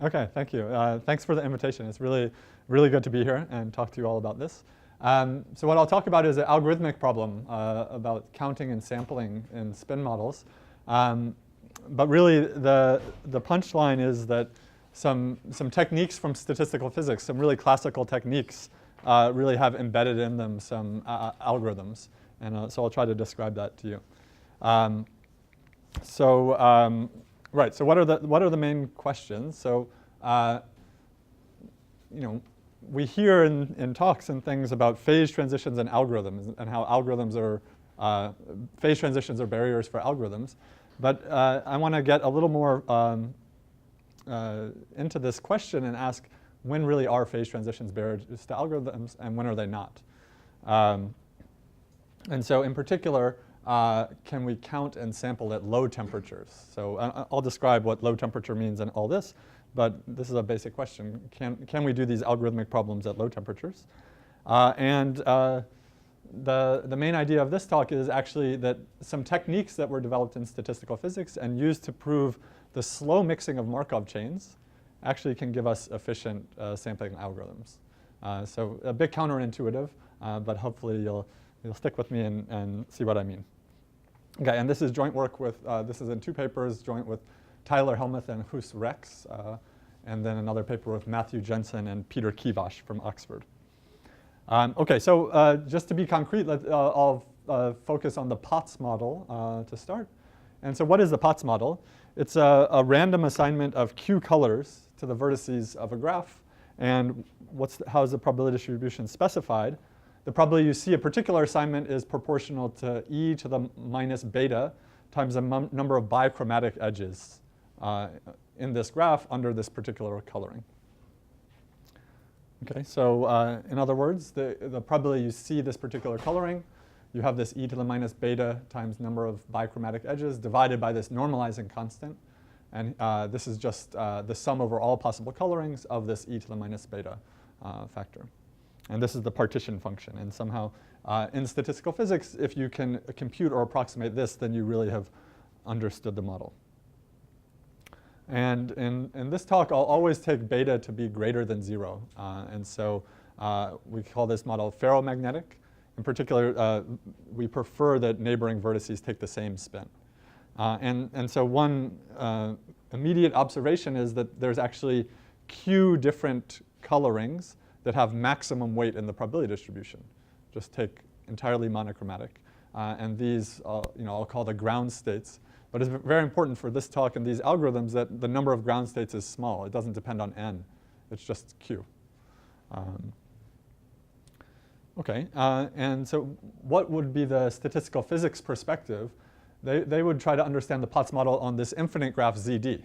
Okay, thank you. Thanks for the invitation. It's really, really good to be here and talk to you all about this. So what I'll talk about is an algorithmic problem about counting and sampling in spin models. But really, the punchline is that some techniques from statistical physics, some really classical techniques, really have embedded in them some algorithms. And so I'll try to describe that to you. Right. So what are the main questions? So we hear in talks and things about phase transitions and algorithms and how algorithms are phase transitions are barriers for algorithms. But I want to get a little more into this question and ask, when really are phase transitions barriers to algorithms, and when are they not? And so in particular, can we count and sample at low temperatures? So I'll describe what low temperature means and all this, but this is a basic question. Can we do these algorithmic problems at low temperatures? The main idea of this talk is actually that some techniques that were developed in statistical physics and used to prove the slow mixing of Markov chains actually can give us efficient sampling algorithms. So a bit counterintuitive, but hopefully you'll stick with me and see what I mean. Okay, and this is joint work with, this is in 2 papers, joint with Tyler Helmuth and Hus Rex, and then another paper with Matthew Jensen and Peter Kivash from Oxford. Okay, so just to be concrete, I'll focus on the POTS model to start. And so what is the POTS model? It's a random assignment of Q colors to the vertices of a graph. And how is the probability distribution specified? The probability you see a particular assignment is proportional to e to the minus beta times the number of bichromatic edges in this graph under this particular coloring. Okay, so in other words, the probability you see this particular coloring, you have this e to the minus beta times number of bichromatic edges divided by this normalizing constant. And this is just the sum over all possible colorings of this e to the minus beta factor. And this is the partition function. And somehow in statistical physics, if you can compute or approximate this, then you really have understood the model. And in this talk, I'll always take beta to be greater than 0. And so we call this model ferromagnetic. In particular, we prefer that neighboring vertices take the same spin. And so one immediate observation is that there's actually Q different colorings that have maximum weight in the probability distribution. Just take entirely monochromatic. And these, I'll call the ground states. But it's very important for this talk and these algorithms that the number of ground states is small. It doesn't depend on n. It's just Q. Okay, and so what would be the statistical physics perspective? They would try to understand the POTS model on this infinite graph ZD.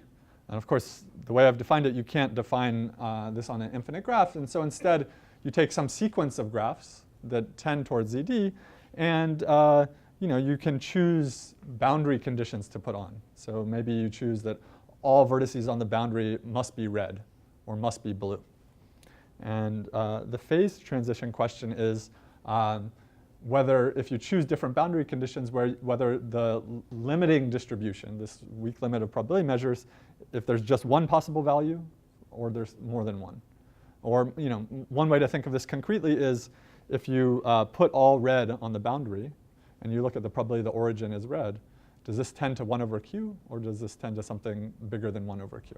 And of course, the way I've defined it, you can't define this on an infinite graph. And so instead, you take some sequence of graphs that tend towards ZD, and you can choose boundary conditions to put on. So maybe you choose that all vertices on the boundary must be red or must be blue. And the phase transition question is whether, if you choose different boundary conditions, whether the limiting distribution, this weak limit of probability measures, if there's just one possible value or there's more than one. Or one way to think of this concretely is if you put all red on the boundary and you look at the probability the origin is red, does this tend to 1 over Q, or does this tend to something bigger than 1 over Q?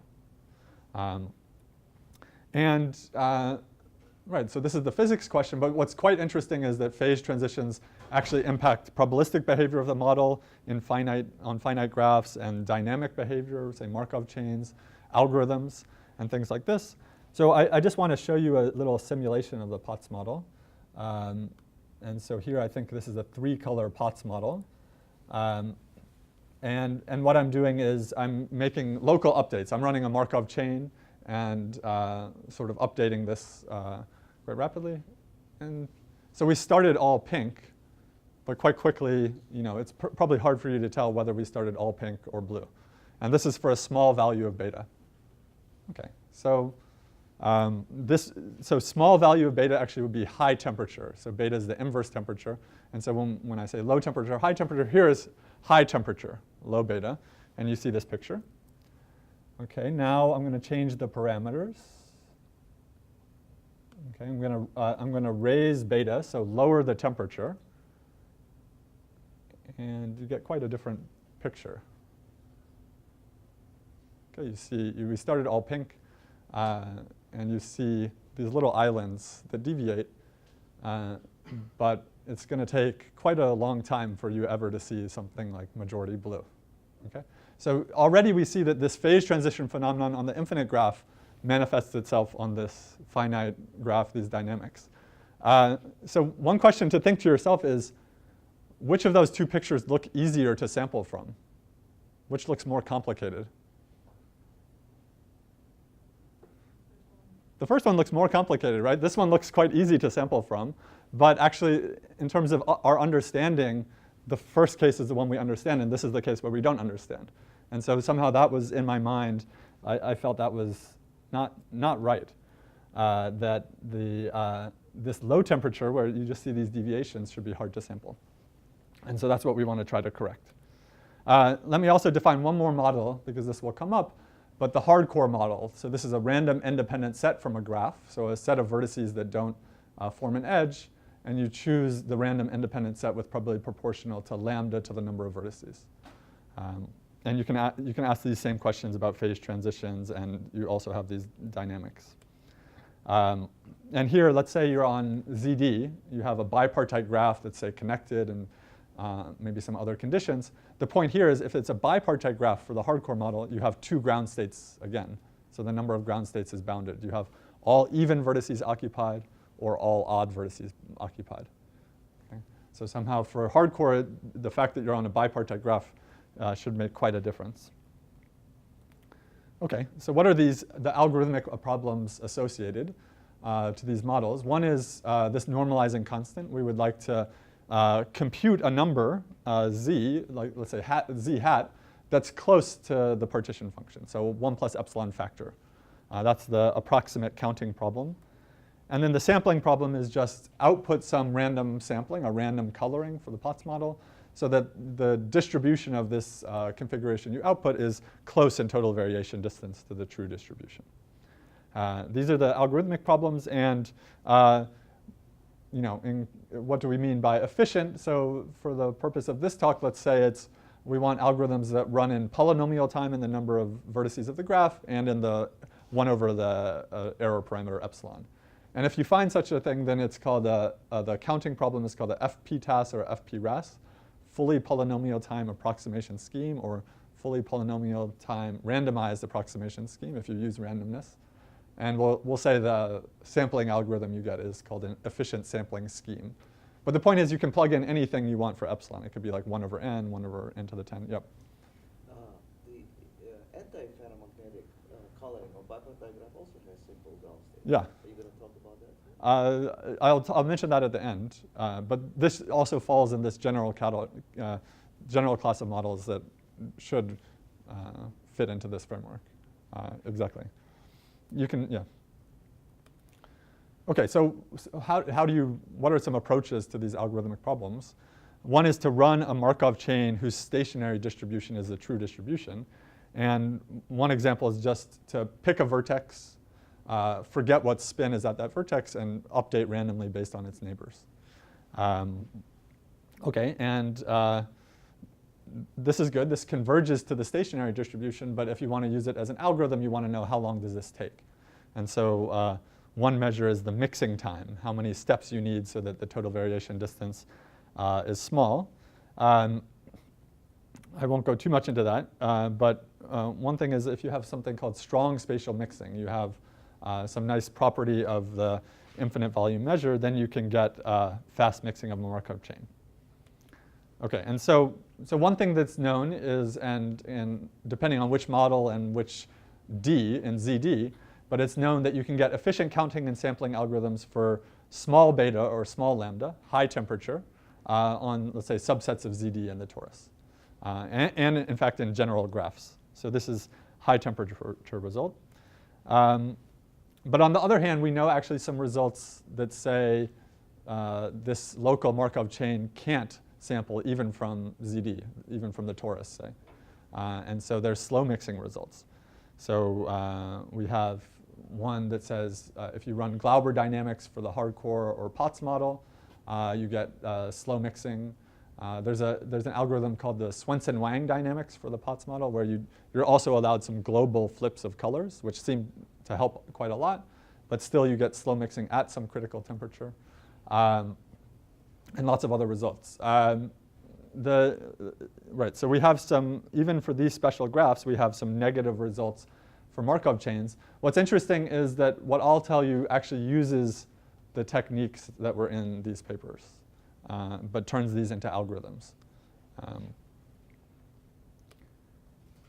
Right, so this is the physics question, but what's quite interesting is that phase transitions actually impact probabilistic behavior of the model on finite graphs and dynamic behavior, say Markov chains, algorithms, and things like this. So I just want to show you a little simulation of the POTS model. And so here I think this is a 3-color POTS model. And what I'm doing is I'm making local updates. I'm running a Markov chain and sort of updating this quite rapidly. And so we started all pink, but quite quickly, it's probably hard for you to tell whether we started all pink or blue. And this is for a small value of beta. Okay, so so small value of beta actually would be high temperature. So beta is the inverse temperature. And so when I say low temperature, high temperature, here is high temperature, low beta. And you see this picture. Okay, now I'm going to change the parameters. Okay, I'm going to raise beta, so lower the temperature, and you get quite a different picture. Okay, you see, we started all pink, and you see these little islands that deviate, but it's going to take quite a long time for you ever to see something like majority blue. Okay, so already we see that this phase transition phenomenon on the infinite graph manifests itself on this finite graph, these dynamics. So one question to think to yourself is, which of those two pictures look easier to sample from? Which looks more complicated? The first one looks more complicated, right? This one looks quite easy to sample from. But actually, in terms of our understanding, the first case is the one we understand, and this is the case where we don't understand. And so somehow that was in my mind. I felt that was not right, that this low temperature, where you just see these deviations, should be hard to sample. And so that's what we want to try to correct. Let me also define one more model, because this will come up, but the hardcore model. So this is a random independent set from a graph, so a set of vertices that don't form an edge, and you choose the random independent set with probability proportional to lambda to the number of vertices. And you can ask these same questions about phase transitions, and you also have these dynamics. And here, let's say you're on ZD. You have a bipartite graph that's, say, connected and maybe some other conditions. The point here is if it's a bipartite graph for the hardcore model, you have two ground states again. So the number of ground states is bounded. You have all even vertices occupied or all odd vertices occupied. Okay? So somehow for hardcore, the fact that you're on a bipartite graph should make quite a difference. Okay, so what are the algorithmic problems associated to these models? One is this normalizing constant. We would like to compute a number, z, like let's say z hat, that's close to the partition function. So 1 plus epsilon factor. That's the approximate counting problem. And then the sampling problem is just output some random sampling, a random coloring for the Potts model, so that the distribution of this configuration you output is close in total variation distance to the true distribution. These are the algorithmic problems, and what do we mean by efficient? So for the purpose of this talk, let's say we want algorithms that run in polynomial time in the number of vertices of the graph and in the 1 over the error parameter epsilon. And if you find such a thing, then it's called the counting problem is called a FPTAS or FPRAS, fully polynomial time approximation scheme, or fully polynomial time randomized approximation scheme if you use randomness. And we'll say the sampling algorithm you get is called an efficient sampling scheme. But the point is you can plug in anything you want for epsilon. It could be like 1 over n, 1 over n to the 10. Yep. The anti-ferromagnetic coloring of bipartite graph also has simple ground states. Yeah. Are you going to talk about that? I'll mention that at the end. But this also falls in this general class of models that should fit into this framework. Exactly. You can, yeah. Okay, so what are some approaches to these algorithmic problems? One is to run a Markov chain whose stationary distribution is a true distribution. And one example is just to pick a vertex, forget what spin is at that vertex, and update randomly based on its neighbors. Okay, and this is good. This converges to the stationary distribution, but if you want to use it as an algorithm, you want to know how long does this take. And so one measure is the mixing time, how many steps you need so that the total variation distance is small. I won't go too much into that, but one thing is if you have something called strong spatial mixing, you have some nice property of the infinite volume measure, then you can get fast mixing of a Markov chain. Okay, and so one thing that's known is, and depending on which model and which D in ZD, but it's known that you can get efficient counting and sampling algorithms for small beta or small lambda, high temperature, on, let's say, subsets of ZD in the torus. And in fact, in general graphs. So this is high temperature result. But on the other hand, we know actually some results that say this local Markov chain can't sample even from ZD, even from the torus, say. And so there's slow mixing results. So we have one that says if you run Glauber dynamics for the hardcore or Potts model, you get slow mixing. There's an algorithm called the Swenson-Wang dynamics for the Potts model where you're also allowed some global flips of colors, which seem to help quite a lot, but still you get slow mixing at some critical temperature, and lots of other results. Right, so we have some, even for these special graphs, we have some negative results for Markov chains. What's interesting is that what I'll tell you actually uses the techniques that were in these papers, but turns these into algorithms.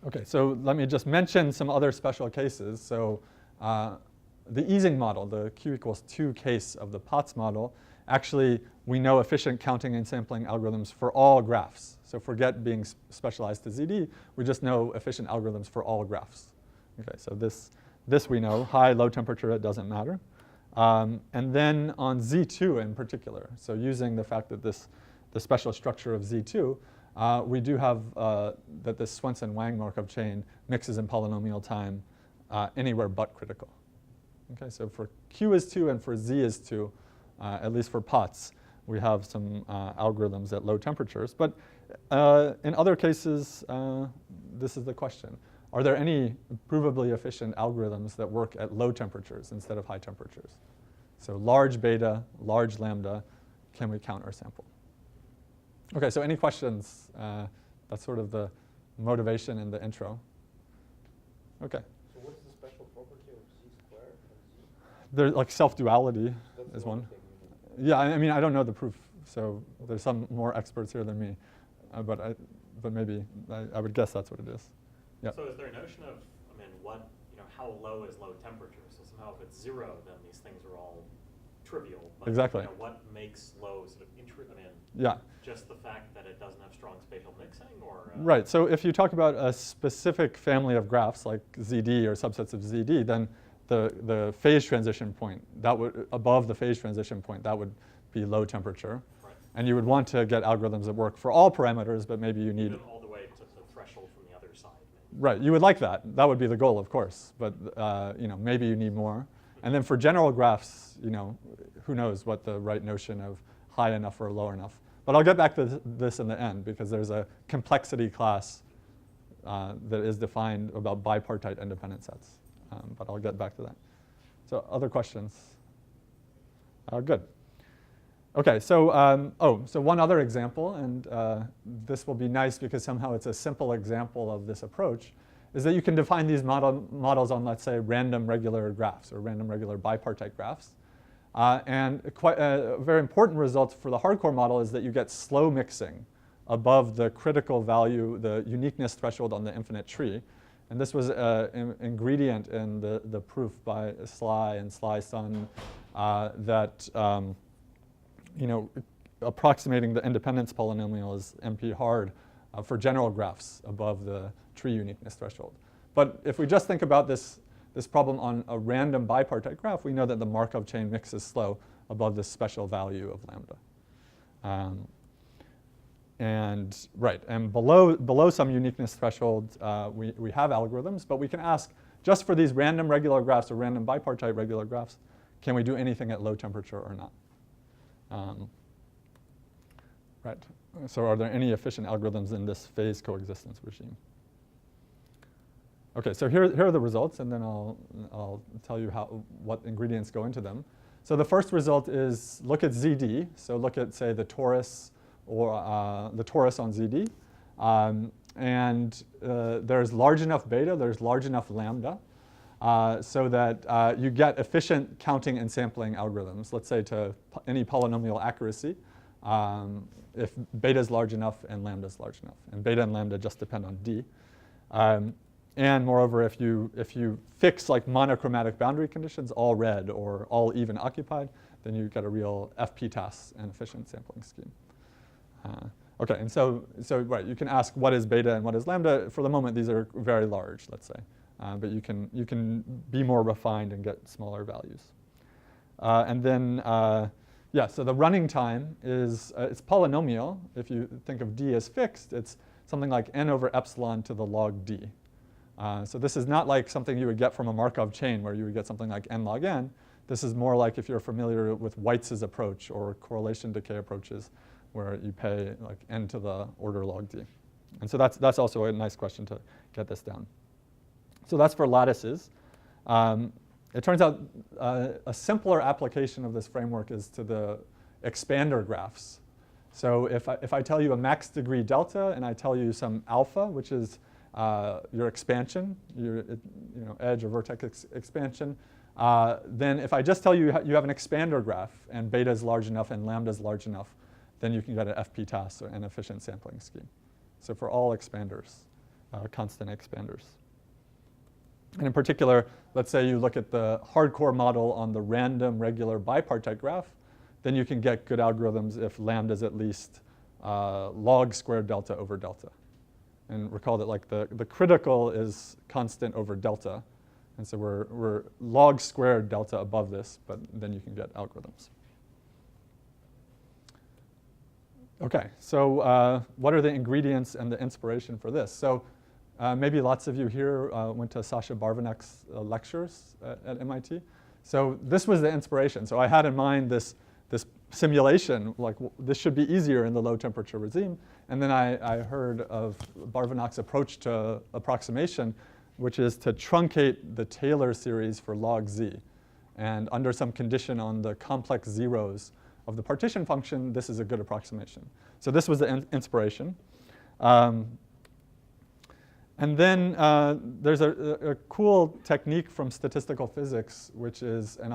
OK, so let me just mention some other special cases. So the Ising model, the Q equals 2 case of the Potts model, actually, we know efficient counting and sampling algorithms for all graphs. So forget being specialized to ZD. We just know efficient algorithms for all graphs. OK, so this we know. High, low temperature, it doesn't matter. And then on Z2 in particular, so using the fact that the special structure of Z2, we do have that this Swenson-Wang Markov chain mixes in polynomial time anywhere but critical. OK, so for Q is 2 and for Z is 2, at least for Potts, we have some algorithms at low temperatures. But in other cases, this is the question. Are there any provably efficient algorithms that work at low temperatures instead of high temperatures? So large beta, large lambda, can we count or sample? OK, so any questions? That's sort of the motivation in the intro. OK. So what's the special property of Z squared and Z? There's like self-duality is one. Thing. Yeah, I mean, I don't know the proof, so there's some more experts here than me, but maybe I would guess that's what it is. Yeah. So is there a notion of, I mean, how low is low temperature? So somehow if it's 0, then these things are all trivial. But, exactly. What makes low sort of yeah. Just the fact that it doesn't have strong spatial mixing, or? Right. So if you talk about a specific family of graphs like ZD or subsets of ZD, then the phase transition point, that would, above the phase transition point, that would be low temperature. Right. And you would want to get algorithms that work for all parameters, but maybe you need... Even all the way to the threshold from the other side. Maybe. Right. You would like that. That would be the goal, of course. But maybe you need more. And then for general graphs, who knows what the right notion of high enough or low enough. But I'll get back to this in the end, because there's a complexity class that is defined about bipartite independent sets. But I'll get back to that. So other questions? Good. OK, so so one other example, and this will be nice because somehow it's a simple example of this approach, is that you can define these models on, let's say, random regular graphs or random regular bipartite graphs. And a very important result for the hardcore model is that you get slow mixing above the critical value, the uniqueness threshold on the infinite tree. And this was an ingredient in the proof by Sly and Sly-Son that approximating the independence polynomial is NP hard for general graphs above the tree uniqueness threshold. But if we just think about this problem on a random bipartite graph, we know that the Markov chain mixes slow above this special value of lambda. And below some uniqueness threshold, we have algorithms, but we can ask, just for these random regular graphs or random bipartite regular graphs, can we do anything at low temperature or not? Right. So are there any efficient algorithms in this phase coexistence regime? OK, so here are the results, and then I'll tell you what ingredients go into them. So the first result is look at ZD. So look at, say, the torus or the torus on ZD. And there's large enough beta, there's large enough lambda, so that you get efficient counting and sampling algorithms, let's say to any polynomial accuracy, if beta is large enough and lambda is large enough. And beta and lambda just depend on D. And moreover, if you fix like monochromatic boundary conditions, all red or all even occupied, then you get a real FP-TAS and efficient sampling scheme. OK, and so right, you can ask what is beta and what is lambda. For the moment, these are very large, let's say. But you can be more refined and get smaller values. And then, so the running time is it's polynomial. If you think of D as fixed, it's something like n over epsilon to the log D. So this is not like something you would get from a Markov chain where you would get something like n log n. This is more like if you're familiar with Weitz's approach or correlation decay approaches, where you pay like n to the order log d. And so that's also a nice question to get this down. So that's for lattices. It turns out a simpler application of this framework is to the expander graphs. So if I tell you a max degree delta and I tell you some alpha, which is your expansion, your edge or vertex expansion, then if I just tell you you have an expander graph and beta is large enough and lambda is large enough, then you can get an FP task or an efficient sampling scheme. So for all expanders, constant expanders. And in particular, let's say you look at the hardcore model on the random regular bipartite graph, then you can get good algorithms if lambda is at least log squared delta over delta. And recall that like the critical is constant over delta. And so we're log squared delta above this, but then you can get algorithms. OK, so what are the ingredients and the inspiration for this? So maybe lots of you here went to Sasha Barvanek's lectures at MIT. So this was the inspiration. So I had in mind this simulation, like this should be easier in the low temperature regime. And then I heard of Barvanek's approach to approximation, which is to truncate the Taylor series for log z. And under some condition on the complex zeros of the partition function, this is a good approximation. So this was the inspiration. And then there's a cool technique from statistical physics, which is, and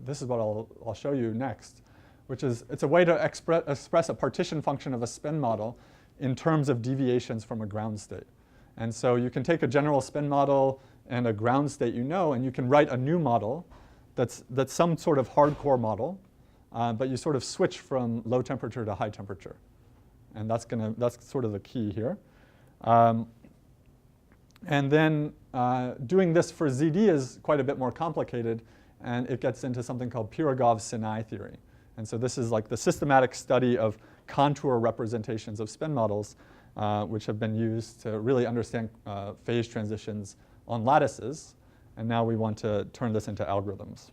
this is what I'll show you next, which is it's a way to express a partition function of a spin model in terms of deviations from a ground state. And so you can take a general spin model and a ground state and you can write a new model that's some sort of hardcore model, but you sort of switch from low temperature to high temperature. And that's sort of the key here. And then doing this for ZD is quite a bit more complicated, and it gets into something called Pirogov's-Sinai theory. And so this is like the systematic study of contour representations of spin models, which have been used to really understand phase transitions on lattices. And now we want to turn this into algorithms.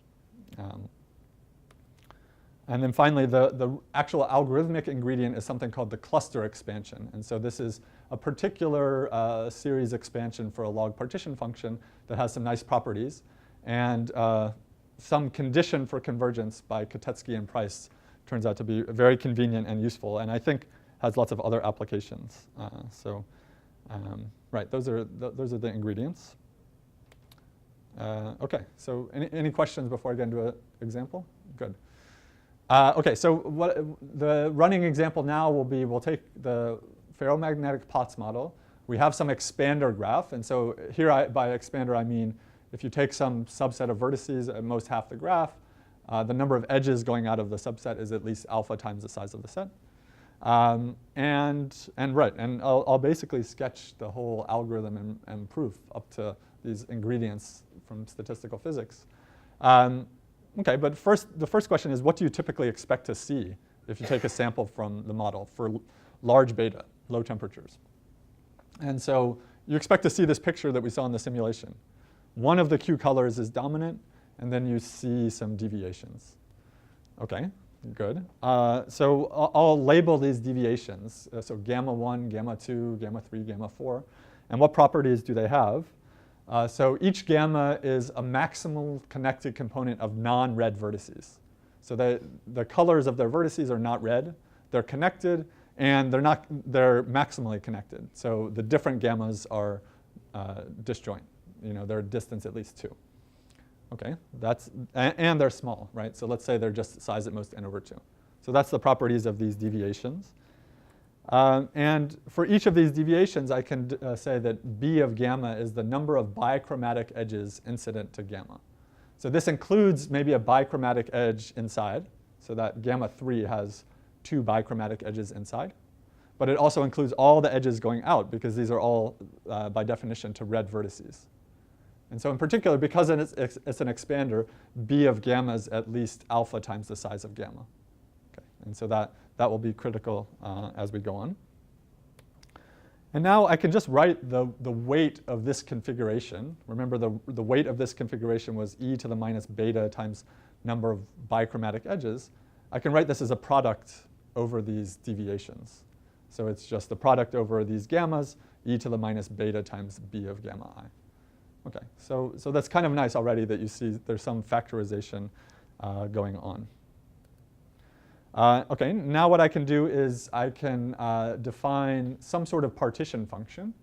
And then finally, the actual algorithmic ingredient is something called the cluster expansion. And so this is a particular series expansion for a log partition function that has some nice properties. And some condition for convergence by Kotecky-Preiss turns out to be very convenient and useful, and I think has lots of other applications. Right, those are the ingredients. OK, so any questions before I get into an example? Good. OK, so what the running example now will be, we'll take the ferromagnetic Potts model. We have some expander graph. And so here by expander, I mean if you take some subset of vertices at most half the graph, the number of edges going out of the subset is at least alpha times the size of the set. And I'll basically sketch the whole algorithm and proof up to these ingredients from statistical physics. OK, but the first question is, what do you typically expect to see if you take a sample from the model for large beta, low temperatures? And so you expect to see this picture that we saw in the simulation. One of the Q colors is dominant, and then you see some deviations. OK, good. So I'll label these deviations. So gamma 1, gamma 2, gamma 3, gamma 4. And what properties do they have? So each gamma is a maximal connected component of non-red vertices. So the colors of their vertices are not red. They're connected, and they're maximally connected. So the different gammas are disjoint. They're a distance at least 2. OK, and they're small, right? So let's say they're just size at most n over 2. So that's the properties of these deviations. And for each of these deviations, I can say that B of gamma is the number of bichromatic edges incident to gamma. So this includes maybe a bichromatic edge inside, so that gamma 3 has 2 bichromatic edges inside. But it also includes all the edges going out, because these are all, by definition, to red vertices. And so in particular, because it's an expander, B of gamma is at least alpha times the size of gamma. Okay. And so that will be critical as we go on. And now I can just write the weight of this configuration. Remember, the weight of this configuration was e to the minus beta times number of bichromatic edges. I can write this as a product over these deviations. So it's just the product over these gammas, e to the minus beta times b of gamma I. OK, so that's kind of nice already that you see there's some factorization going on. OK, now what I can do is I can define some sort of partition function.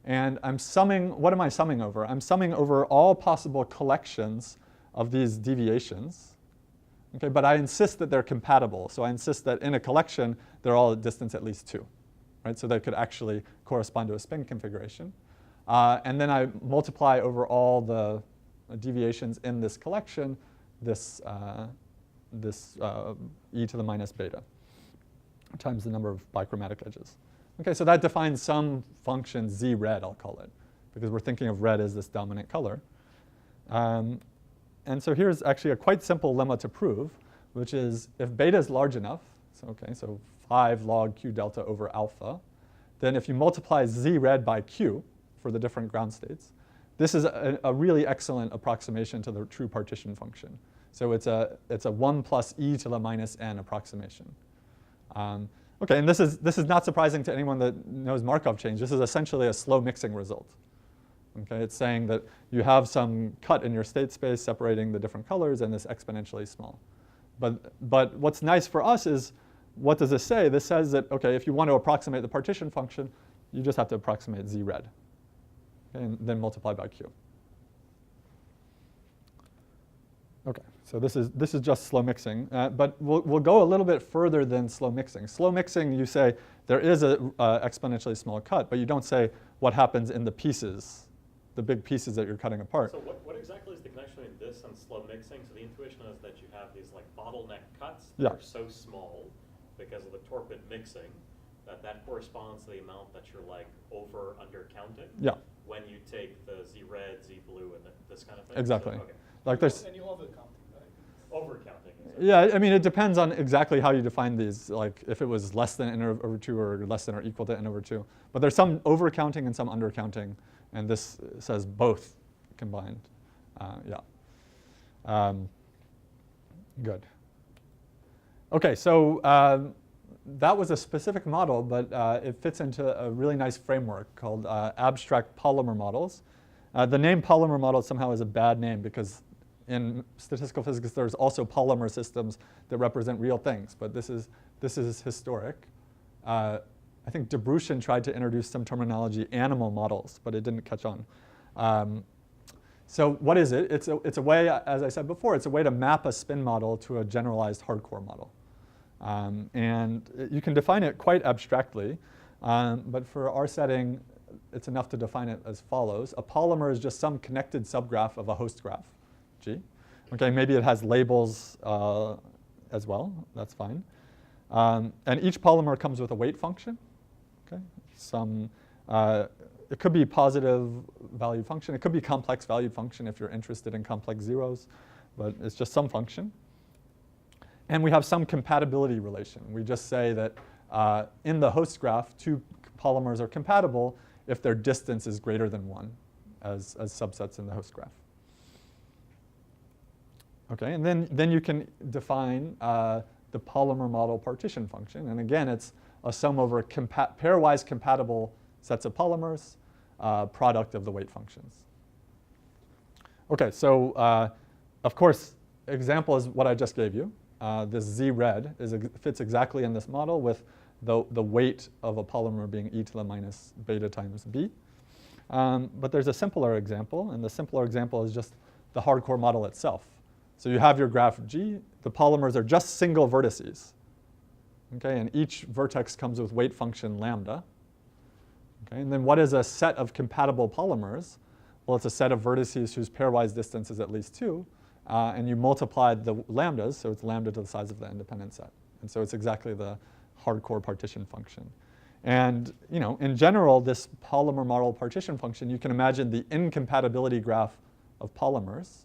And I'm summing, what am I summing over? I'm summing over all possible collections of these deviations. Okay, but I insist that they're compatible. So I insist that in a collection, they're all at distance at least 2. Right? So they could actually correspond to a spin configuration. And then I multiply over all the deviations in this collection, this e to the minus beta times the number of bichromatic edges. OK, so that defines some function z red, I'll call it, because we're thinking of red as this dominant color. And so here's actually a quite simple lemma to prove, which is if beta is large enough, so 5 log q delta over alpha, then if you multiply z red by q for the different ground states, this is a really excellent approximation to the true partition function. So it's a 1 plus e to the minus n approximation. OK, and this is not surprising to anyone that knows Markov chains. This is essentially a slow mixing result. Okay, it's saying that you have some cut in your state space separating the different colors and this exponentially small. But what's nice for us is, what does this say? This says that, OK, if you want to approximate the partition function, you just have to approximate z red, okay, and then multiply by q. OK, so this is just slow mixing. But we'll go a little bit further than slow mixing. Slow mixing, you say there is an exponentially small cut, but you don't say what happens in the pieces, the big pieces that you're cutting apart. So what exactly is the connection between this and slow mixing? So the intuition is that you have these like bottleneck cuts that are so small because of the torpid mixing that corresponds to the amount that you're like over under counting. Yeah. When you take the z red, z blue, and this kind of thing. Exactly. So, okay. Like there's. And you overcounting, right? Overcounting. Yeah, I mean, it depends on exactly how you define these, like if it was less than n over 2 or less than or equal to n over 2. But there's some overcounting and some undercounting, and this says both combined. Good. OK, so that was a specific model, but it fits into a really nice framework called abstract polymer models. The name polymer model somehow is a bad name because in statistical physics there's also polymer systems that represent real things, but this is historic. I think de Bruijn tried to introduce some terminology, animal models, but it didn't catch on. So what is it? It's a way, as I said before, it's a way to map a spin model to a generalized hardcore model. And you can define it quite abstractly, but for our setting, it's enough to define it as follows. A polymer is just some connected subgraph of a host graph, G. Okay, maybe it has labels as well. That's fine. And each polymer comes with a weight function. Okay, it could be positive valued function. It could be complex valued function if you're interested in complex zeros, but it's just some function. And we have some compatibility relation. We just say that in the host graph, 2 polymers are compatible if their distance is greater than 1 as subsets in the host graph. Okay, and then you can define the polymer model partition function. And again, it's a sum over pairwise compatible sets of polymers, product of the weight functions. Okay, so of course, example is what I just gave you. This z red fits exactly in this model with the weight of a polymer being e to the minus beta times b. But there's a simpler example, and the simpler example is just the hardcore model itself. So you have your graph G. The polymers are just single vertices. Okay, and each vertex comes with weight function lambda. Okay, and then what is a set of compatible polymers? Well, it's a set of vertices whose pairwise distance is at least 2. And you multiply the lambdas, so it's lambda to the size of the independent set. And so it's exactly the hardcore partition function. And in general, this polymer model partition function, you can imagine the incompatibility graph of polymers.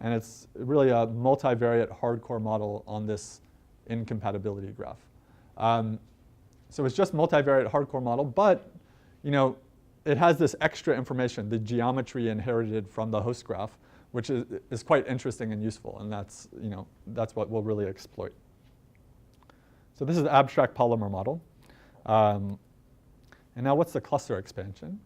And it's really a multivariate hardcore model on this incompatibility graph. So it's just multivariate hardcore model, but it has this extra information, the geometry inherited from the host graph, which is quite interesting and useful, and that's what we'll really exploit. So this is the abstract polymer model. And now what's the cluster expansion?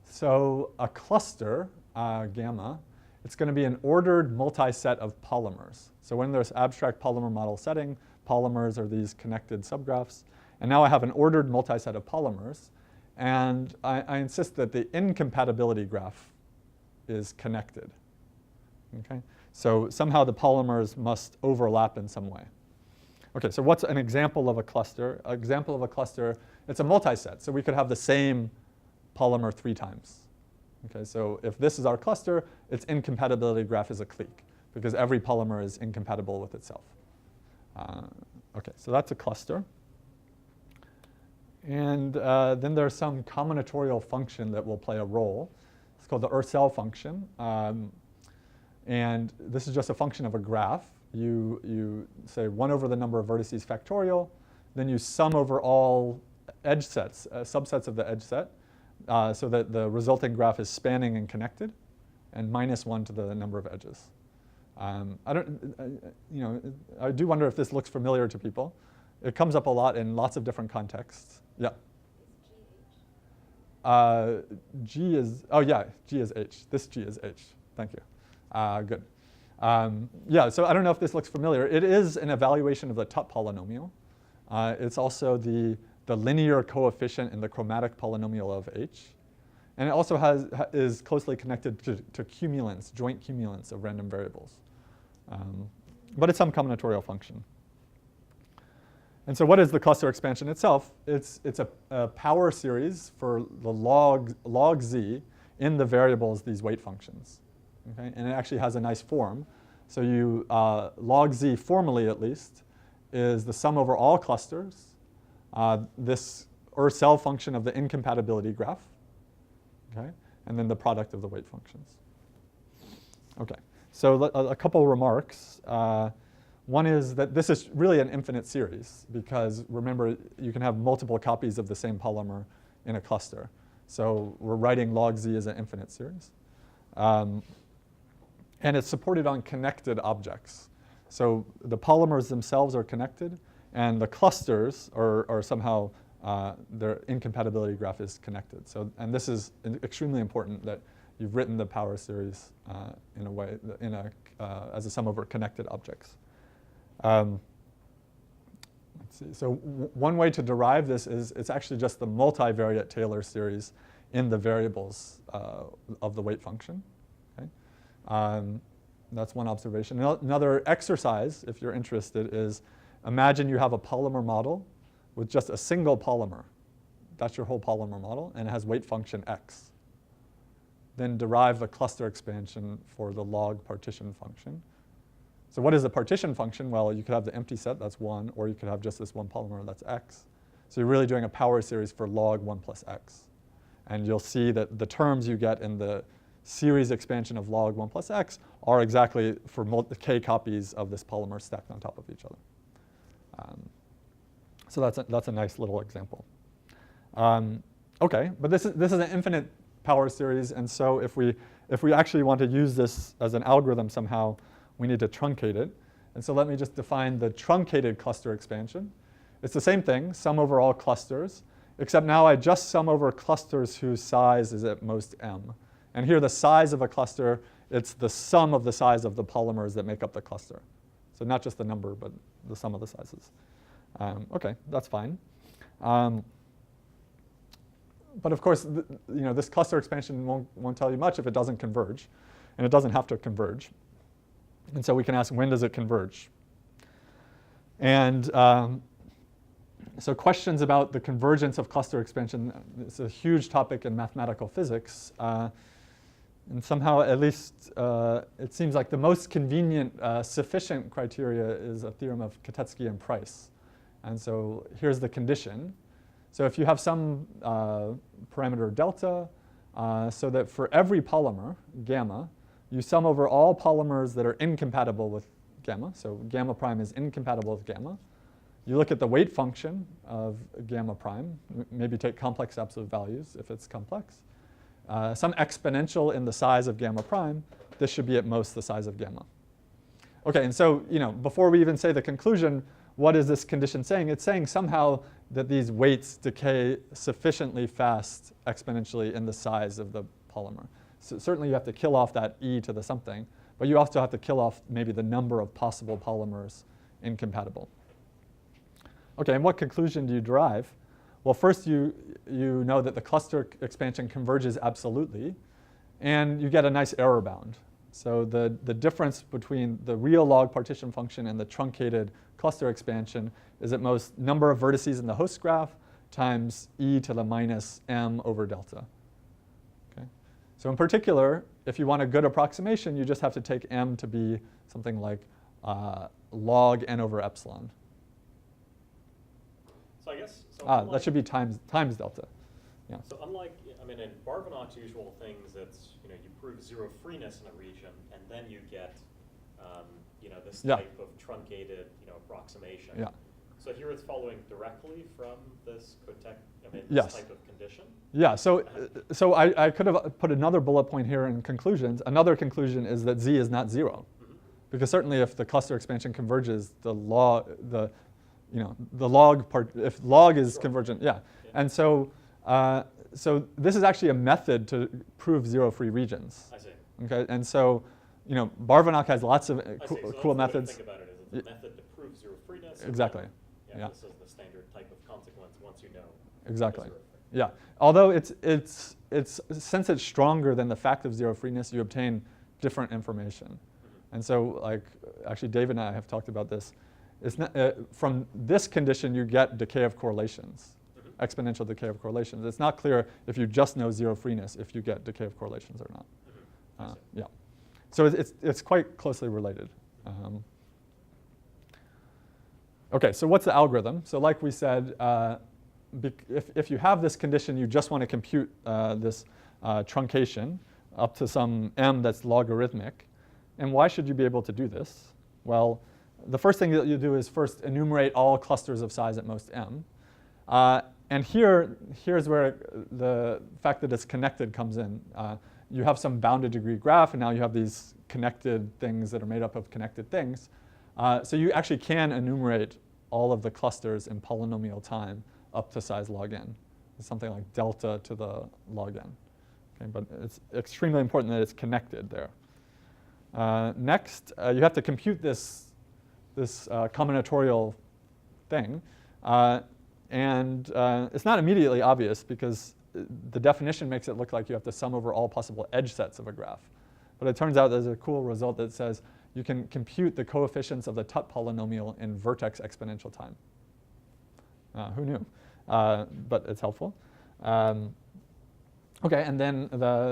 So a cluster, gamma, it's going to be an ordered multi-set of polymers. So when there's abstract polymer model setting, polymers are these connected subgraphs. And now I have an ordered multi-set of polymers. And I insist that the incompatibility graph is connected. Okay? So somehow the polymers must overlap in some way. Okay, so what's an example of a cluster? An example of a cluster, it's a multi-set. So we could have the same polymer 3 times. Okay, so if this is our cluster, its incompatibility graph is a clique, because every polymer is incompatible with itself. Okay, so that's a cluster. And then there's some combinatorial function that will play a role. It's called the Ursel function. And this is just a function of a graph. You say 1 over the number of vertices factorial. Then you sum over all edge sets, subsets of the edge set, so that the resulting graph is spanning and connected, and -1 to the number of edges. I do wonder if this looks familiar to people. It comes up a lot in lots of different contexts. Yeah. G is, oh yeah, G is H. This G is H. Thank you. Good. Yeah, so I don't know if this looks familiar. It is an evaluation of the Tup polynomial. It's also the linear coefficient in the chromatic polynomial of H. And it also is closely connected to cumulants, joint cumulants of random variables. But it's some combinatorial function. And so what is the cluster expansion itself? It's a power series for the log z in the variables, these weight functions. Okay? And it actually has a nice form. So you log z formally at least is the sum over all clusters, this Ursel function of the incompatibility graph, okay? And then the product of the weight functions. Okay, so a couple remarks. One is that this is really an infinite series because remember, you can have multiple copies of the same polymer in a cluster. So we're writing log z as an infinite series. And it's supported on connected objects. So the polymers themselves are connected, and the clusters are somehow, their incompatibility graph is connected. So, and this is extremely important that you've written the power series in a way, as a sum over connected objects. Let's see. So one way to derive this is it's actually just the multivariate Taylor series in the variables of the weight function. Okay? That's one observation. Another exercise, if you're interested, is imagine you have a polymer model with just a single polymer. That's your whole polymer model, and it has weight function x. Then derive the cluster expansion for the log partition function. So what is a partition function? Well, you could have the empty set, that's 1, or you could have just this one polymer, that's x. So you're really doing a power series for log 1 plus x. And you'll see that the terms you get in the series expansion of log 1 plus x are exactly for k copies of this polymer stacked on top of each other. So that's a nice little example. Okay, but this is an infinite power series, and so if we actually want to use this as an algorithm somehow, we need to truncate it. And so let me just define the truncated cluster expansion. It's the same thing, sum over all clusters, except now I just sum over clusters whose size is at most m. And here the size of a cluster, it's the sum of the size of the polymers that make up the cluster. So not just the number, but the sum of the sizes. Okay, that's fine. But of course, this cluster expansion won't tell you much if it doesn't converge. And it doesn't have to converge. And so we can ask, when does it converge? And so questions about the convergence of cluster expansion, it's a huge topic in mathematical physics. And somehow, at least, it seems like the most convenient, sufficient criteria is a theorem of Kotecky-Preiss. And so here's the condition. So if you have some parameter delta, so that for every polymer, gamma, you sum over all polymers that are incompatible with gamma. So gamma prime is incompatible with gamma. You look at the weight function of gamma prime, maybe take complex absolute values if it's complex. Some exponential in the size of gamma prime. This should be at most the size of gamma. Okay, and so before we even say the conclusion, what is this condition saying? It's saying somehow that these weights decay sufficiently fast exponentially in the size of the polymer. So certainly you have to kill off that e to the something, but you also have to kill off maybe the number of possible polymers incompatible. Okay, and what conclusion do you derive? Well, first you know that the cluster expansion converges absolutely, and you get a nice error bound. So the difference between the real log partition function and the truncated cluster expansion is at most number of vertices in the host graph times e to the minus m over delta. Okay? So in particular, if you want a good approximation, you just have to take m to be something like log n over epsilon. So I guess That should be times delta. Yeah. So unlike, I mean, in Barbanach's usual things, it's you prove zero freeness in a region, and then you get this type of truncated approximation. Yeah. So here it's following directly from this this Yes. type of condition. Yeah. So I could have put another bullet point here in conclusions. Another conclusion is that z is not 0, because certainly if the cluster expansion converges, the log part, if log is convergent, yeah. And so this is actually a method to prove zero-free regions. I see. Okay, and so Barbanach has lots of cool methods. Think about it is it's a method to prove zero freeness. Exactly. Yeah. This is the standard type of consequence once you know. Exactly. zero free. Yeah. Although since it's stronger than the fact of zero freeness, you obtain different information. And so, actually, David and I have talked about this. It's not, from this condition, you get decay of correlations, exponential decay of correlations. It's not clear if you just know zero freeness if you get decay of correlations or not. Yeah. So it's quite closely related. Okay, so what's the algorithm? So like we said, if you have this condition, you just want to compute this truncation up to some m that's logarithmic. And why should you be able to do this? Well, the first thing that you do is first enumerate all clusters of size at most m. And here's where the fact that it's connected comes in. You have some bounded degree graph, and now you have these connected things that are made up of connected things. So you actually can enumerate all of the clusters in polynomial time up to size log n. It's something like delta to the log n. Okay, but it's extremely important that it's connected there. Next, you have to compute this combinatorial thing. And it's not immediately obvious because the definition makes it look like you have to sum over all possible edge sets of a graph. But it turns out there's a cool result that says you can compute the coefficients of the Tut polynomial in vertex exponential time. Who knew? But it's helpful. Okay, and then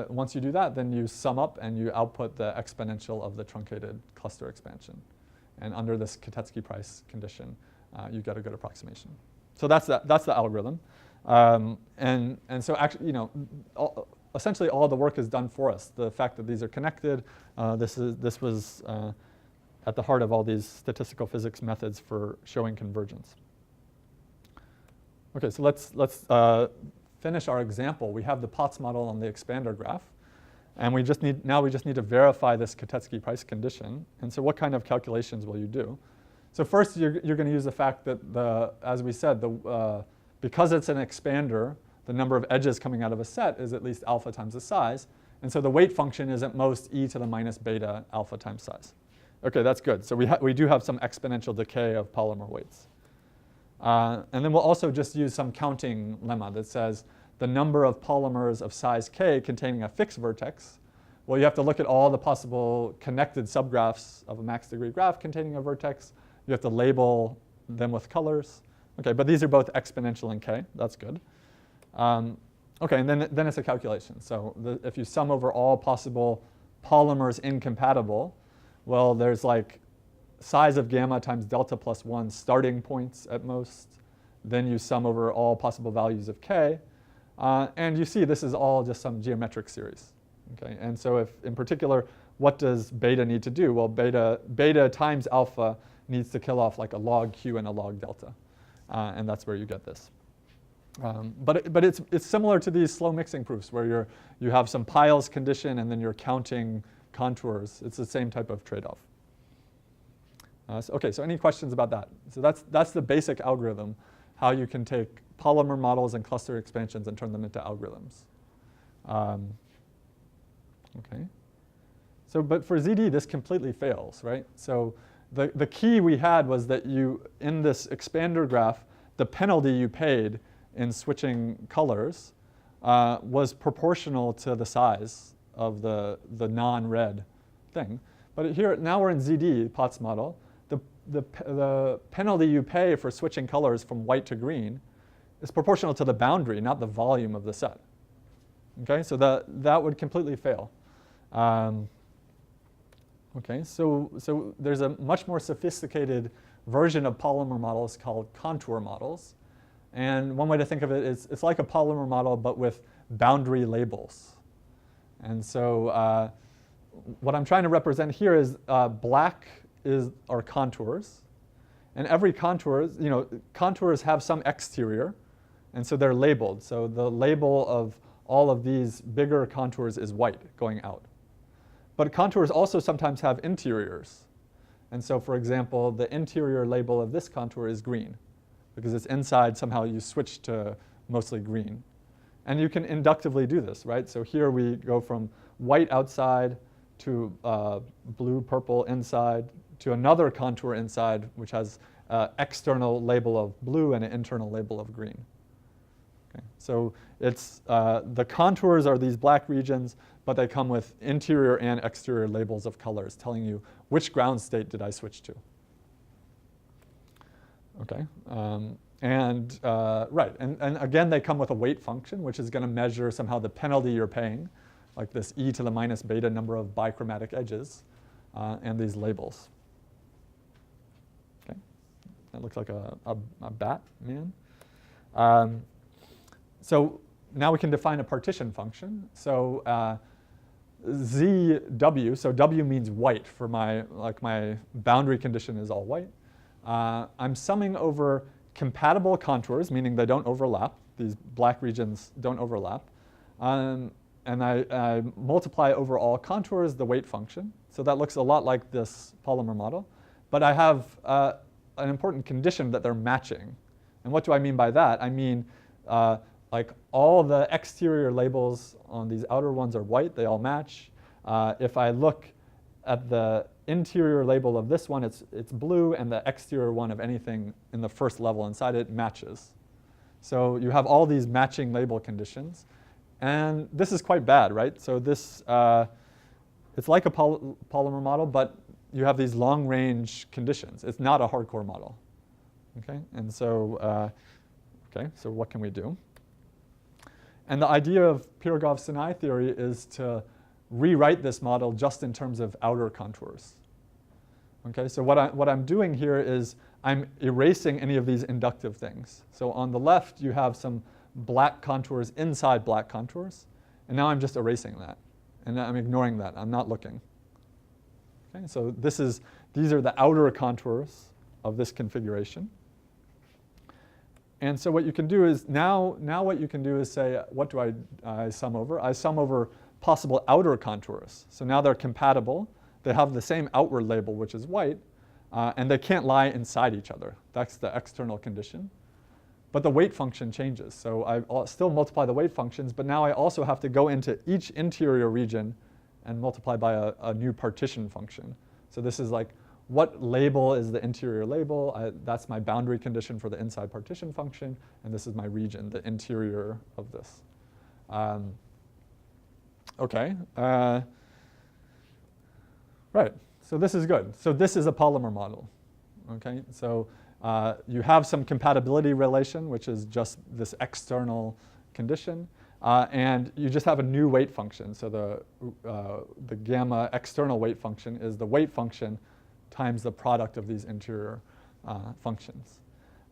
once you do that, then you sum up and you output the exponential of the truncated cluster expansion. And under this Kotecky-Preiss condition, you get a good approximation. So that's the algorithm. And so actually, essentially all the work is done for us. The fact that these are connected, this was at the heart of all these statistical physics methods for showing convergence. Okay, so let's finish our example. We have the Potts model on the expander graph, and we just need to verify this Kotecky-Preiss condition. And so what kind of calculations will you do? So first, you're going to use the fact that as we said, because it's an expander, the number of edges coming out of a set is at least alpha times the size. And so the weight function is at most e to the minus beta alpha times size. Okay, that's good. So we do have some exponential decay of polymer weights. And then we'll also just use some counting lemma that says the number of polymers of size k containing a fixed vertex. Well, you have to look at all the possible connected subgraphs of a max degree graph containing a vertex. You have to label them with colors. Okay, but these are both exponential in k. That's good. Okay, and then it's a calculation. So if you sum over all possible polymers incompatible, well, there's like size of gamma times delta plus 1 starting points at most. Then you sum over all possible values of k. And you see this is all just some geometric series. Okay, and so if, in particular, what does beta need to do? Well, beta times alpha needs to kill off like a log q and a log delta. and that's where you get this. But it's similar to these slow mixing proofs where you have some piles condition and then you're counting contours. It's the same type of trade-off. Okay, so any questions about that? So that's the basic algorithm, how you can take polymer models and cluster expansions and turn them into algorithms. Okay. So, but for ZD, this completely fails, right? So the key we had was that in this expander graph, the penalty you paid in switching colors was proportional to the size of the non-red thing. But here, now we're in ZD, Potts model. The penalty you pay for switching colors from white to green is proportional to the boundary, not the volume of the set. Okay, so that would completely fail. Okay, so there's a much more sophisticated version of polymer models called contour models. And one way to think of it is it's like a polymer model, but with boundary labels. And so what I'm trying to represent here is black are contours. And every contour, contours have some exterior, and so they're labeled. So the label of all of these bigger contours is white going out. But contours also sometimes have interiors. And so, for example, the interior label of this contour is green, because it's inside, somehow you switch to mostly green. And you can inductively do this, right? So here we go from white outside to blue, purple inside, to another contour inside, which has an external label of blue and an internal label of green. Okay. So it's, the contours are these black regions, but they come with interior and exterior labels of colors telling you which ground state did I switch to. Okay, right, and again they come with a weight function, which is going to measure somehow the penalty you're paying, like this e to the minus beta number of bichromatic edges, and these labels. Okay, that looks like a bat man. So now we can define a partition function. So ZW, so W means white for my boundary condition is all white. I'm summing over compatible contours, meaning they don't overlap. These black regions don't overlap. And I multiply over all contours the weight function. So that looks a lot like this polymer model. But I have an important condition that they're matching. And what do I mean by that? I mean, like all the exterior labels on these outer ones are white. They all match. If I look at the interior label of this one, it's blue, and the exterior one of anything in the first level inside it matches. So you have all these matching label conditions. And this is quite bad, right? So this, it's like a polymer model, but you have these long-range conditions. It's not a hardcore model. Okay, and so, so what can we do? And the idea of Pirogov-Sinai theory is to rewrite this model just in terms of outer contours. Okay, so what I'm doing here is I'm erasing any of these inductive things. So on the left, you have some black contours inside black contours. And now I'm just erasing that. And I'm ignoring that. I'm not looking. Okay, so these are the outer contours of this configuration. And so what you can do is, now what you can do is say, what do I sum over? I sum over possible outer contours. So now they're compatible. They have the same outward label, which is white, and they can't lie inside each other. That's the external condition. But the weight function changes. So I still multiply the weight functions, but now I also have to go into each interior region and multiply by a new partition function. So this is like, what label is the interior label? That's my boundary condition for the inside partition function, and this is my region, the interior of this. Okay. Right. So this is good. So this is a polymer model. Okay. So you have some compatibility relation, which is just this external condition, and you just have a new weight function. So the gamma external weight function is the weight function times the product of these interior functions.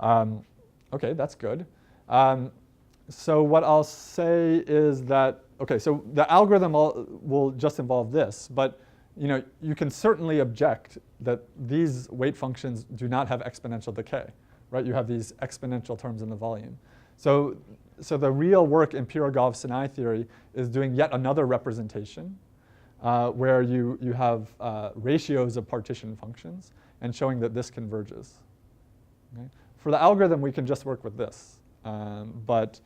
Okay, that's good. So what I'll say is that, okay, so the algorithm will just involve this, but you can certainly object that these weight functions do not have exponential decay. right? You have these exponential terms in the volume. So the real work in Pirogov-Sinai theory is doing yet another representation where you have ratios of partition functions and showing that this converges. Okay? For the algorithm, we can just work with this. But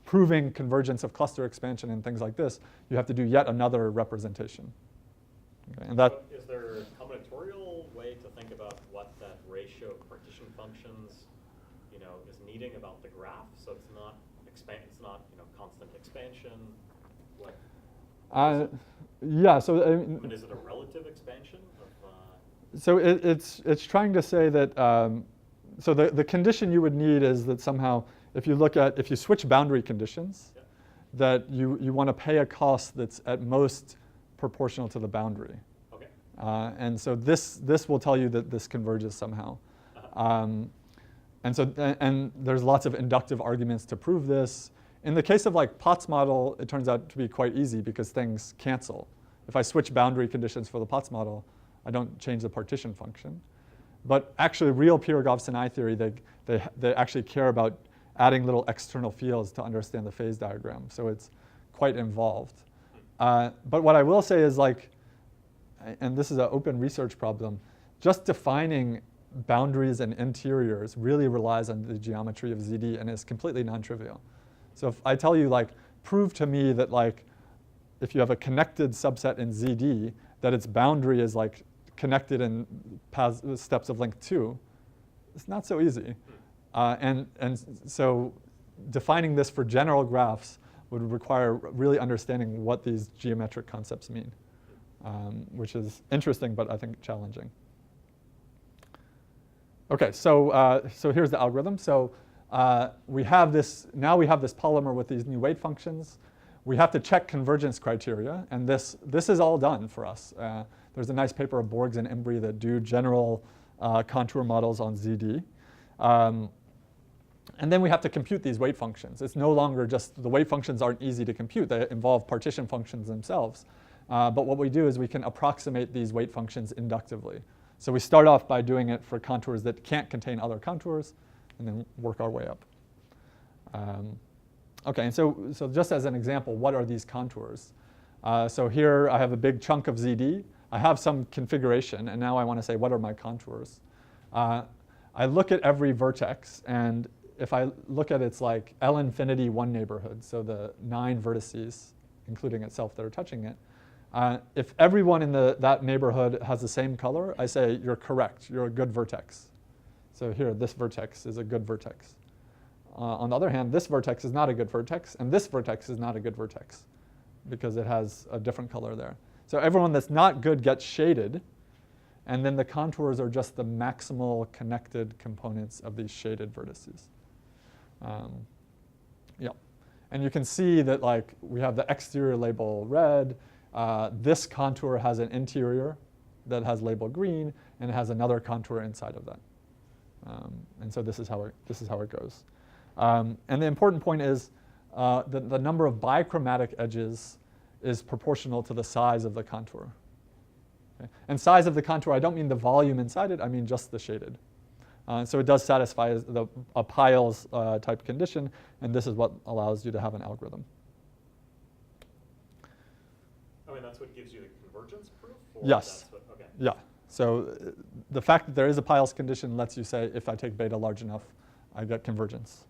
proving convergence of cluster expansion and things like this, you have to do yet another representation. Okay? And that, so is there a combinatorial way to think about what that ratio of partition functions, is needing about the graph? So it's not constant expansion. What? Yeah. So is it a relative expansion of? So it's trying to say that. So the condition you would need is that somehow, if you switch boundary conditions, Yeah. that you want to pay a cost that's at most proportional to the boundary. Okay. And so this will tell you that this converges somehow. And there's lots of inductive arguments to prove this. In the case of like Potts model, it turns out to be quite easy because things cancel. If I switch boundary conditions for the Potts model, I don't change the partition function. But actually, real Pirogov-Sinai theory, they actually care about adding little external fields to understand the phase diagram. So it's quite involved. But what I will say is and this is an open research problem, just defining boundaries and interiors really relies on the geometry of ZD and is completely non-trivial. So if I tell you, prove to me that, if you have a connected subset in ZD, that its boundary is, connected in steps of length 2, it's not so easy. And so defining this for general graphs would require really understanding what these geometric concepts mean, which is interesting, but I think challenging. Okay, so here's the algorithm. So we have this polymer with these new weight functions. We have to check convergence criteria, and this is all done for us. There's a nice paper of Borgs and Embry that do general contour models on ZD. And then we have to compute these weight functions. It's no longer just, the weight functions aren't easy to compute. They involve partition functions themselves. But what we do is we can approximate these weight functions inductively. So we start off by doing it for contours that can't contain other contours, and then work our way up. Okay, and so just as an example, what are these contours? So here I have a big chunk of ZD. I have some configuration, and now I want to say, what are my contours? I look at every vertex, and if I look at its L infinity 1 neighborhood, so the 9 vertices, including itself, that are touching it, if everyone in that neighborhood has the same color, I say, you're correct, you're a good vertex. So here, this vertex is a good vertex. On the other hand, this vertex is not a good vertex, and this vertex is not a good vertex because it has a different color there. So everyone that's not good gets shaded, and then the contours are just the maximal connected components of these shaded vertices. Yeah. And you can see that we have the exterior label red. This contour has an interior that has label green, and it has another contour inside of that. And so this is how it goes. And the important point is that the number of bichromatic edges is proportional to the size of the contour. Okay? And size of the contour, I don't mean the volume inside it, I mean just the shaded. So it does satisfy a piles type condition, and this is what allows you to have an algorithm. I mean, that's what gives you the convergence proof? Or Yes. Okay. Yeah. So the fact that there is a piles condition lets you say, if I take beta large enough, I get convergence.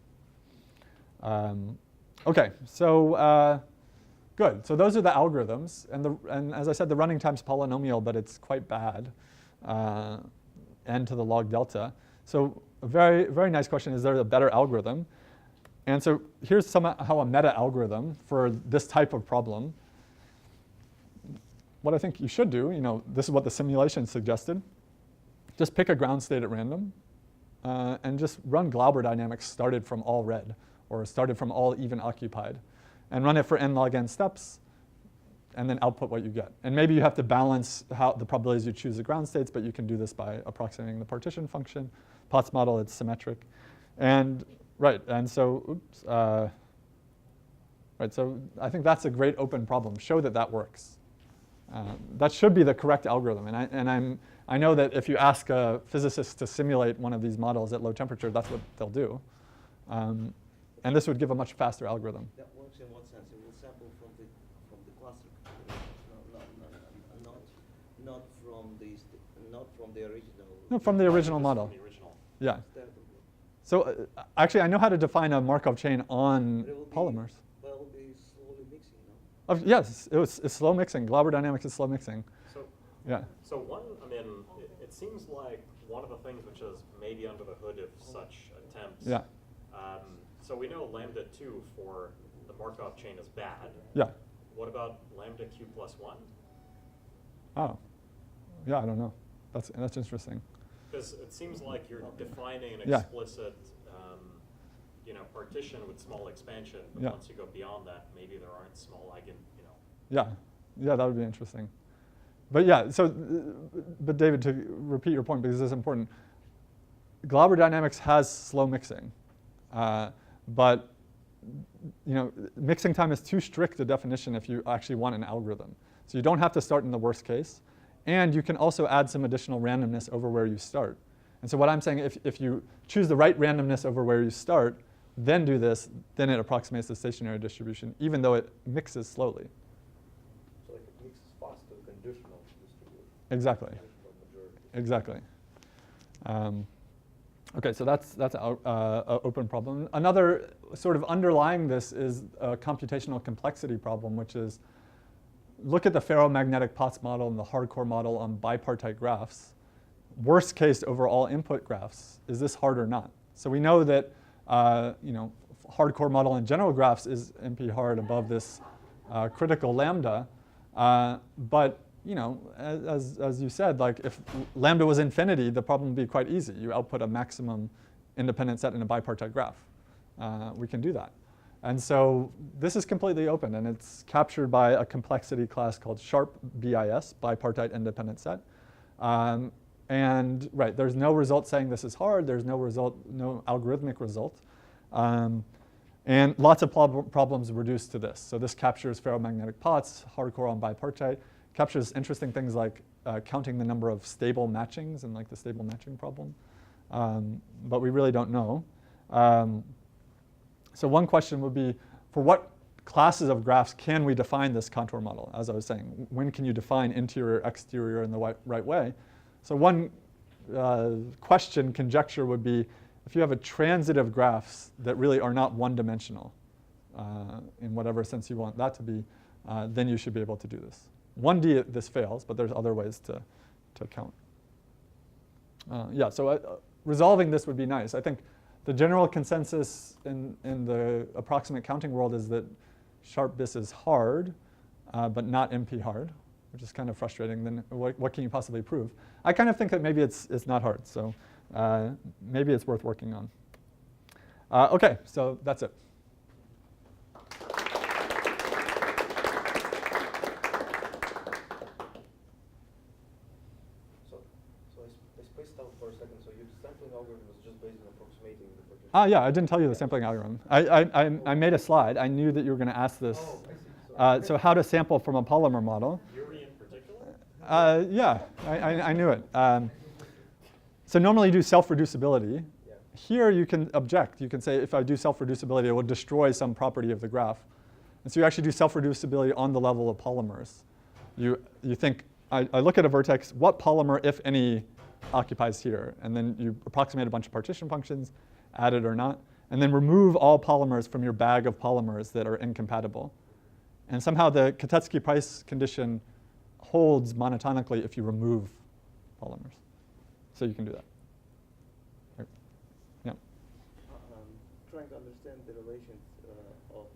Okay, so good. So those are the algorithms. And as I said, the running time's polynomial, but it's quite bad, n to the log delta. So a very, very nice question, is there a better algorithm? And so here's somehow a meta algorithm for this type of problem. What I think you should do, this is what the simulation suggested. Just pick a ground state at random and just run Glauber dynamics started from all red or started from all even occupied, and run it for n log n steps, and then output what you get. And maybe you have to balance the probabilities you choose the ground states, but you can do this by approximating the partition function. Potts model, it's symmetric. And so, so I think that's a great open problem. Show that that works. That should be the correct algorithm. And I know that if you ask a physicist to simulate one of these models at low temperature, that's what they'll do. And this would give a much faster algorithm. That works in what sense? It will sample from the cluster, not from the original. No, from the original model. From the original. Yeah. Start of So actually, I know how to define a Markov chain on But it will be- polymers. Well, it will be slowly mixing, no? Yes, it's slow mixing. Glauber dynamics is slow mixing. So, Yeah. so one, I mean, it seems like one of the things which is maybe under the hood of such attempts. Yeah. So we know lambda 2 for the Markov chain is bad. Yeah. What about lambda q plus 1? Oh. Yeah, I don't know. That's interesting. Because it seems like you're defining an Yeah. explicit, partition with small expansion. But Yeah. once you go beyond that, maybe there aren't small eigen, Yeah. Yeah, that would be interesting. But yeah, so, but David, to repeat your point, because this is important, Glauber dynamics has slow mixing. But mixing time is too strict a definition if you actually want an algorithm. So you don't have to start in the worst case. And you can also add some additional randomness over where you start. And so what I'm saying, if you choose the right randomness over where you start, then do this, then it approximates the stationary distribution, even though it mixes slowly. So like it mixes faster conditional distribution. Exactly. Conditional majority. Exactly. Okay, so that's an open problem. Another sort of underlying this is a computational complexity problem, which is look at the ferromagnetic Potts model and the hardcore model on bipartite graphs. Worst case over all input graphs, is this hard or not? So we know that hardcore model in general graphs is NP hard above this critical lambda, but as you said, like if lambda was infinity, the problem would be quite easy. You output a maximum independent set in a bipartite graph. We can do that. And so this is completely open, and it's captured by a complexity class called sharp BIS, bipartite independent set. And right, there's no result saying this is hard. There's no result, no algorithmic result. And lots of problems reduced to this. So this captures ferromagnetic Potts, hardcore on bipartite, captures interesting things like counting the number of stable matchings and like the stable matching problem. But we really don't know. So one question would be, for what classes of graphs can we define this contour model? As I was saying, when can you define interior, exterior in the right way? So one conjecture would be, if you have a transitive graphs that really are not one-dimensional, in whatever sense you want that to be, then you should be able to do this. 1D, this fails, but there's other ways to count. So resolving this would be nice. I think the general consensus in the approximate counting world is that sharp BIS is hard, but not NP hard, which is kind of frustrating. Then what can you possibly prove? I kind of think that maybe it's not hard, so maybe it's worth working on. OK, so that's it. I spaced out for a second. So your sampling algorithm is just based on approximating the partition. Yeah, I didn't tell you the sampling algorithm. I made a slide. I knew that you were going to ask this. Oh, I see. So how to sample from a polymer model. Fury in particular? Yeah, I knew it. So normally you do self-reducibility. Yeah. Here you can object. You can say, if I do self-reducibility, it will destroy some property of the graph. And so you actually do self-reducibility on the level of polymers. You think, I look at a vertex, what polymer, if any, occupies here? And then you approximate a bunch of partition functions, add it or not, and then remove all polymers from your bag of polymers that are incompatible. And somehow the Kotecky-Preiss condition holds monotonically if you remove polymers. So you can do that. Right. Yeah. Trying to understand the relations of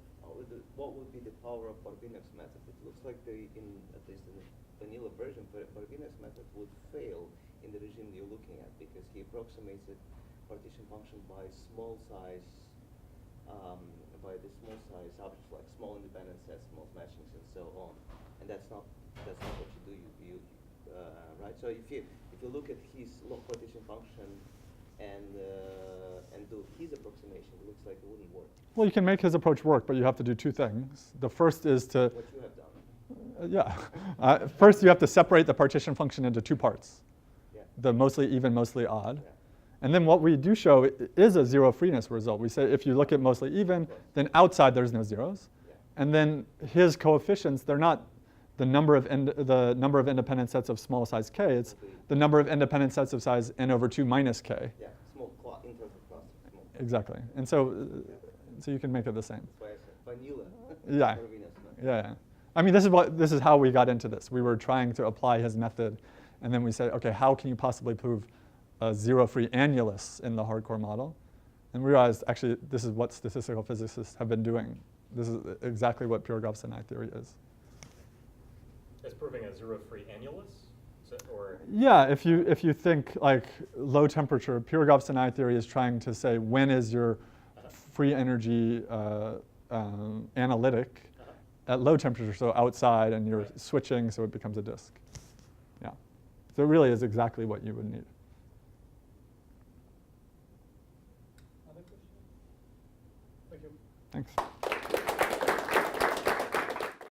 what would be the power of Perkins method. It looks like at least in the vanilla version, Perkins method would fail in the regime you're looking at because he approximates a partition function by small size, objects like small independent sets, small matchings, and so on. And that's not what you do. Right. So if you look at his log partition function and do his approximation, it looks like it wouldn't work. Well, you can make his approach work, but you have to do two things. The first is to, What you have done. Yeah. First, you have to separate the partition function into two parts, Yeah. the mostly even, mostly odd. Yeah. And then what we do show is a zero freeness result. We say if you look at mostly even, then outside there's no zeros. Yeah. And then his coefficients, they're not the number of independent sets of small size k, it's the number of independent sets of size n over 2 minus k. Yeah, small in terms of cluster. Small. Exactly. And so you can make it the same. That's why I said vanilla. Yeah. Corvinus method. Yeah. I mean, this is how we got into this. We were trying to apply his method, and then we said, okay, how can you possibly prove a zero-free annulus in the hardcore model? And we realized, actually, this is what statistical physicists have been doing. This is exactly what pure Gauss-Deny theory is. It's proving a zero-free annulus? Or Yeah, if you think like low temperature, pure Gauss-Deny theory is trying to say when is your free energy analytic at low temperature, so outside, and you're switching, so it becomes a disk. Yeah. So it really is exactly what you would need. Other questions? Thank you. Thanks.